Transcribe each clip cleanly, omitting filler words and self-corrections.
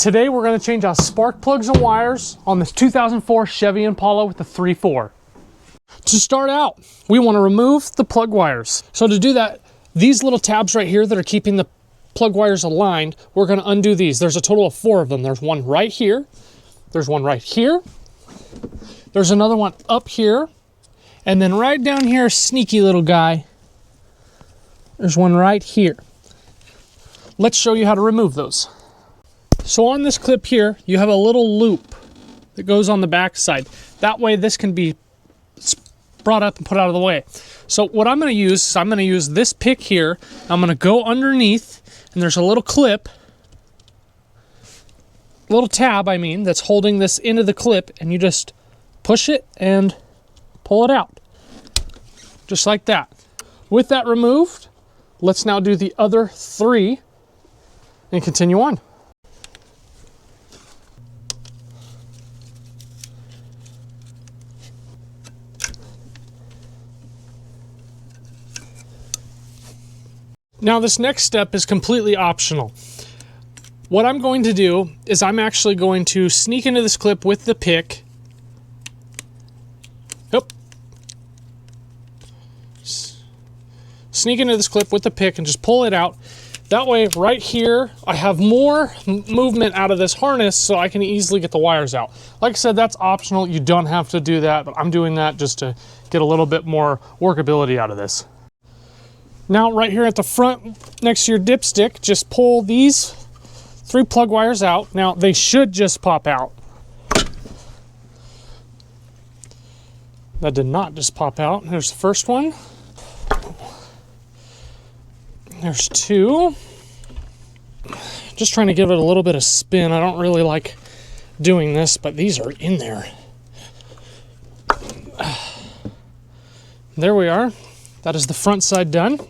Today we're going to change out spark plugs and wires on this 2004 Chevy Impala with the 3.4. To start out, we want to remove the plug wires. So to do that, these little tabs right here that are keeping the plug wires aligned, we're going to undo these. There's a total of 4 of them. There's one right here. There's one right here. There's another one up here. And then right down here, sneaky little guy, there's one right here. Let's show you how to remove those. So on this clip here, you have a little loop that goes on the back side. That way this can be brought up and put out of the way. So what I'm going to use is I'm going to use this pick here. I'm going to go underneath, and there's a little clip, little tab, I mean, that's holding this into the clip, and you just push it and pull it out. Just like that. With that removed, let's now do the other 3 and continue on. Now this next step is completely optional. What I'm going to do is I'm actually going to sneak into this clip with the pick. Yep. Sneak into this clip with the pick and just pull it out. That way, right here, I have more movement out of this harness so I can easily get the wires out. Like I said, that's optional. You don't have to do that, but I'm doing that just to get a little bit more workability out of this. Now, right here at the front, next to your dipstick, just pull these 3 plug wires out. Now, they should just pop out. That did not just pop out. There's the first one. There's 2. Just trying to give it a little bit of spin. I don't really like doing this, but these are in there. There we are. That is the front side done.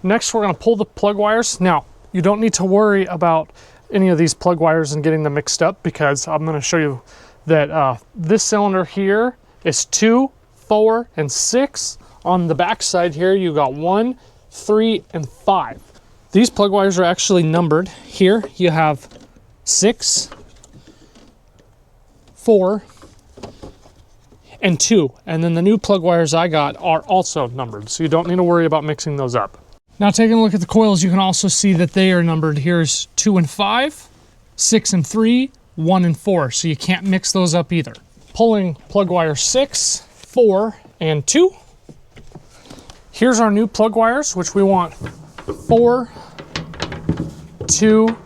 Next, we're going to pull the plug wires. Now, you don't need to worry about any of these plug wires and getting them mixed up, because I'm going to show you that this cylinder here is 2, 4, and 6. On the back side here, you got 1, 3, and 5. These plug wires are actually numbered. Here you have 6, 4, and 2. And then the new plug wires I got are also numbered, so you don't need to worry about mixing those up. Now, taking a look at the coils, you can also see that they are numbered. Here's 2 and 5, 6 and 3, 1 and 4, so you can't mix those up either. Pulling plug wire 6, 4, and 2. Here's our new plug wires, which we want 4, 2,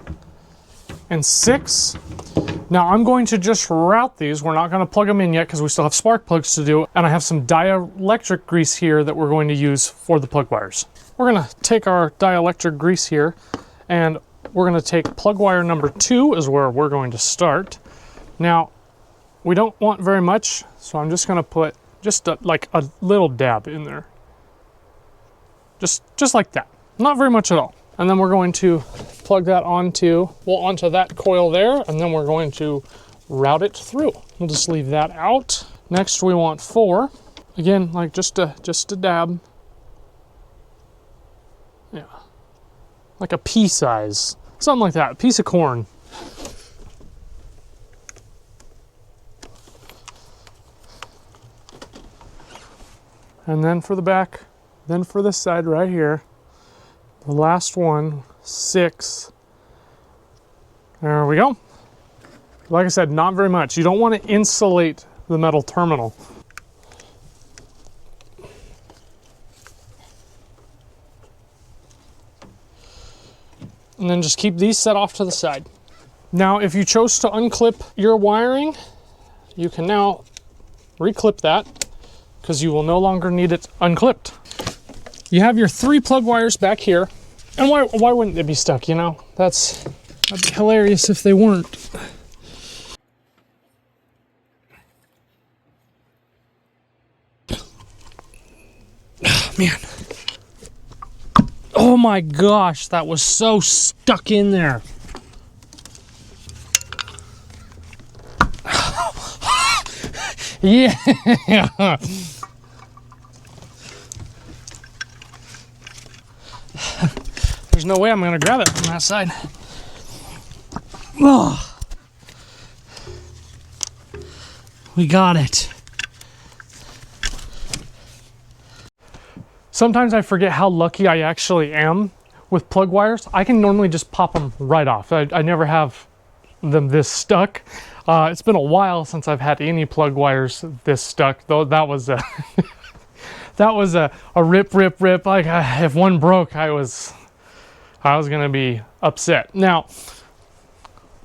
and 6. Now I'm going to just route these. We're not going to plug them in yet because we still have spark plugs to do. And I have some dielectric grease here that we're going to use for the plug wires. We're going to take our dielectric grease here, and we're going to take plug wire number 2 is where we're going to start. Now, we don't want very much, so I'm just going to put just like a little dab in there. Just like that. Not very much at all. And then we're going to plug that onto that coil there, and then we're going to route it through. We'll just leave that out. Next, we want 4. Again, like just a dab. Yeah. Like a pea size. Something like that, a piece of corn. And then for the back, then for this side right here, the last one, 6. There we go. Like I said, not very much. You don't want to insulate the metal terminal. And then just keep these set off to the side. Now, if you chose to unclip your wiring, you can now reclip that, because you will no longer need it unclipped. You have your 3 plug wires back here. And why wouldn't they be stuck, you know? That'd be hilarious if they weren't. Man. Oh my gosh, that was so stuck in there. Yeah. There's no way I'm gonna grab it from that side. Oh, we got it. Sometimes I forget how lucky I actually am with plug wires. I can normally just pop them right off. I never have them this stuck. It's been a while since I've had any plug wires this stuck, though. That was a that was a rip. Like if one broke, I was gonna be upset. Now,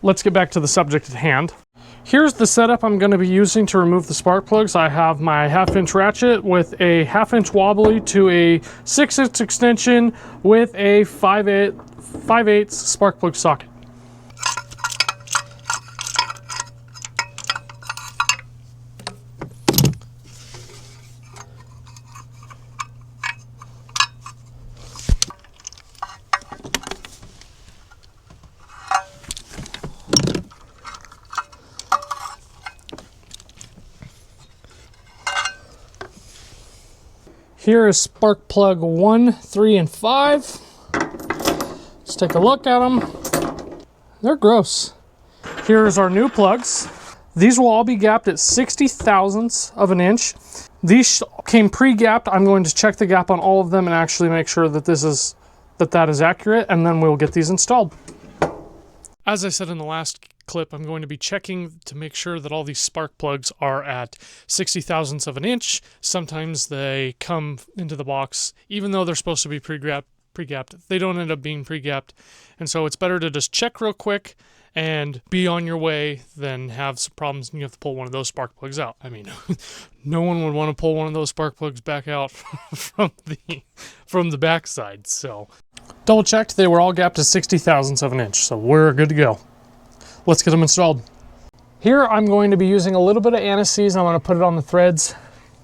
let's get back to the subject at hand. Here's the setup I'm going to be using to remove the spark plugs. I have my 1/2-inch ratchet with a 1/2-inch wobbly to a 6-inch extension with a 5/8 spark plug socket. Here is spark plug 1, 3, and 5. Let's take a look at them. They're gross. Here's our new plugs. These will all be gapped at 60 thousandths of an inch. These came pre-gapped. I'm going to check the gap on all of them and actually make sure that that is accurate, and then we'll get these installed. As I said in the last clip, I'm going to be checking to make sure that all these spark plugs are at 60 thousandths of an inch. Sometimes they come into the box, even though they're supposed to be pre-gapped, they don't end up being pre-gapped. And so it's better to just check real quick and be on your way than have some problems and you have to pull one of those spark plugs out. I mean, no one would want to pull one of those spark plugs back out from the backside. So double checked, they were all gapped to 60 thousandths of an inch, so we're good to go. Let's get them installed. Here I'm going to be using a little bit of anti-seize. I'm going to put it on the threads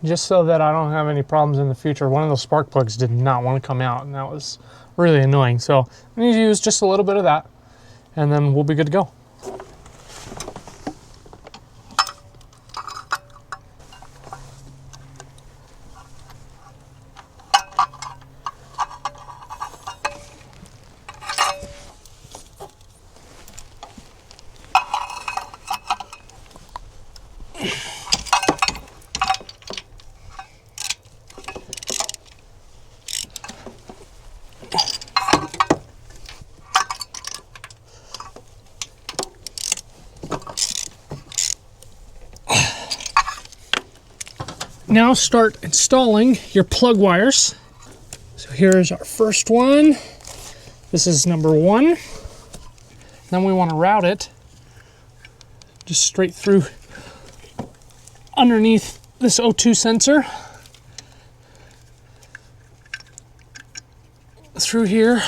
just so that I don't have any problems in the future. One of those spark plugs did not want to come out, and that was really annoying. So I'm going to use just a little bit of that, and then we'll be good to go. Now start installing your plug wires. So here's our first one. This is number 1. Then we want to route it just straight through underneath this O2 sensor. Through here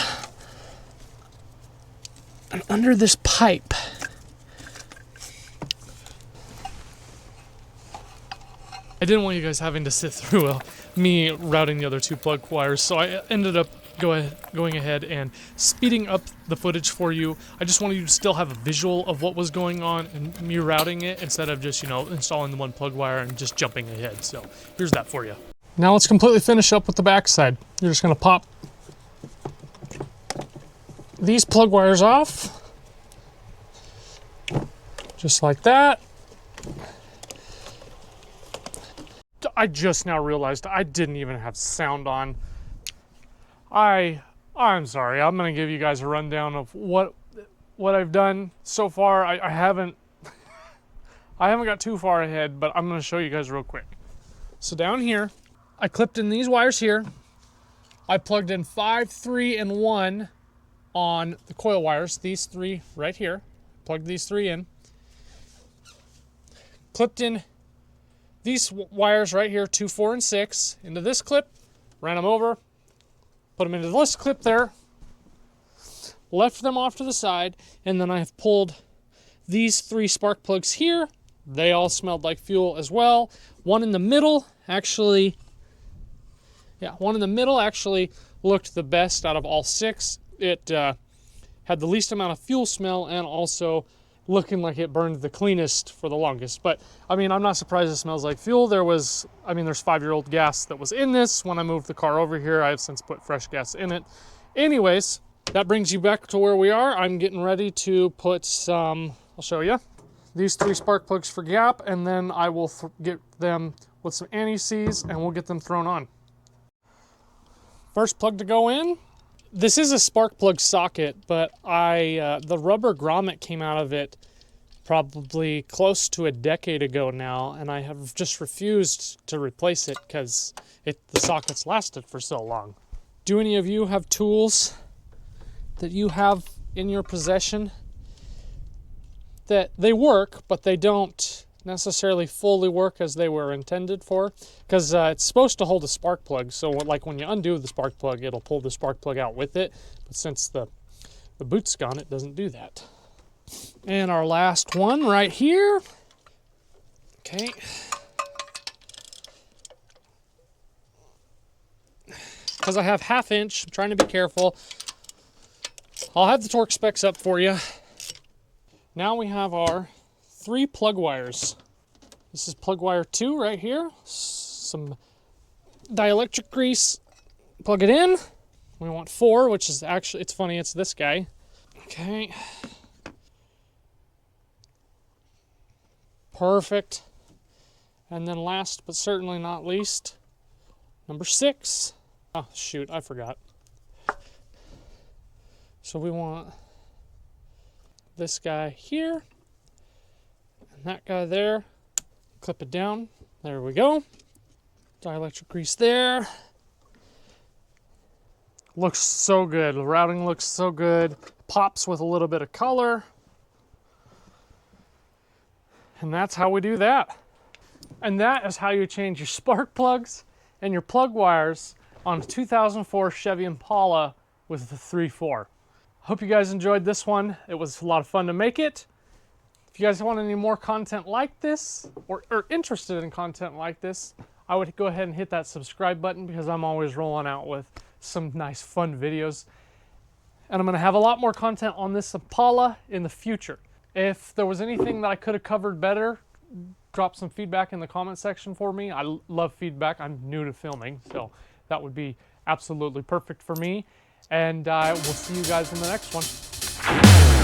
and under this pipe. I didn't want you guys having to sit through me routing the other 2 plug wires, so I ended up going ahead and speeding up the footage for you. I just wanted you to still have a visual of what was going on and me routing it instead of just, installing the 1 plug wire and just jumping ahead. So here's that for you. Now let's completely finish up with the back side. You're just going to pop these plug wires off, just like that. I just now realized I didn't even have sound on. I'm sorry. I'm going to give you guys a rundown of what I've done so far. I haven't got too far ahead, but I'm going to show you guys real quick. So down here, I clipped in these wires here. I plugged in 5, 3, and 1 on the coil wires. These 3 right here. Plugged these 3 in. Clipped in these wires right here, 2, 4, and 6, into this clip, ran them over, put them into this clip there, left them off to the side, and then I've pulled these 3 spark plugs here. They all smelled like fuel as well. One in the middle actually looked the best out of all 6. It had the least amount of fuel smell and also looking like it burned the cleanest for the longest. But I mean, I'm not surprised it smells like fuel. There's 5-year-old gas that was in this when I moved the car over here. I have since put fresh gas in it. Anyways, That brings you back to where we are. I'm getting ready to put some, I'll show you, these 3 spark plugs for gap, and then I will get them with some anti-seize and we'll get them thrown on. First plug to go in. This is a spark plug socket, but the rubber grommet came out of it probably close to a decade ago now, and I have just refused to replace it because the sockets lasted for so long. Do any of you have tools that you have in your possession that they work, but they don't necessarily fully work as they were intended for? Because it's supposed to hold a spark plug, so like when you undo the spark plug, it'll pull the spark plug out with it, but since the boot's gone, it doesn't do that. And our last one right here. Okay. Because I have 1/2 inch, I'm trying to be careful. I'll have the torque specs up for you. Now we have our 3 plug wires. This is plug wire 2 right here. Some dielectric grease. Plug it in. We want 4, which is actually, it's funny, it's this guy. Okay. Perfect. And then last but certainly not least, number 6. Oh, shoot, I forgot. So we want this guy here and that guy there. Clip it down. There we go. Dielectric grease there. Looks so good. The routing looks so good. Pops with a little bit of color. And that's how we do that. And that is how you change your spark plugs and your plug wires on a 2004 Chevy Impala with the 3.4. Hope you guys enjoyed this one. It was a lot of fun to make it. If you guys want any more content like this, or interested in content like this, I would go ahead and hit that subscribe button because I'm always rolling out with some nice fun videos. And I'm gonna have a lot more content on this Impala in the future. If there was anything that I could have covered better, drop some feedback in the comment section for me. I love feedback. I'm new to filming, so that would be absolutely perfect for me. And I will see you guys in the next one.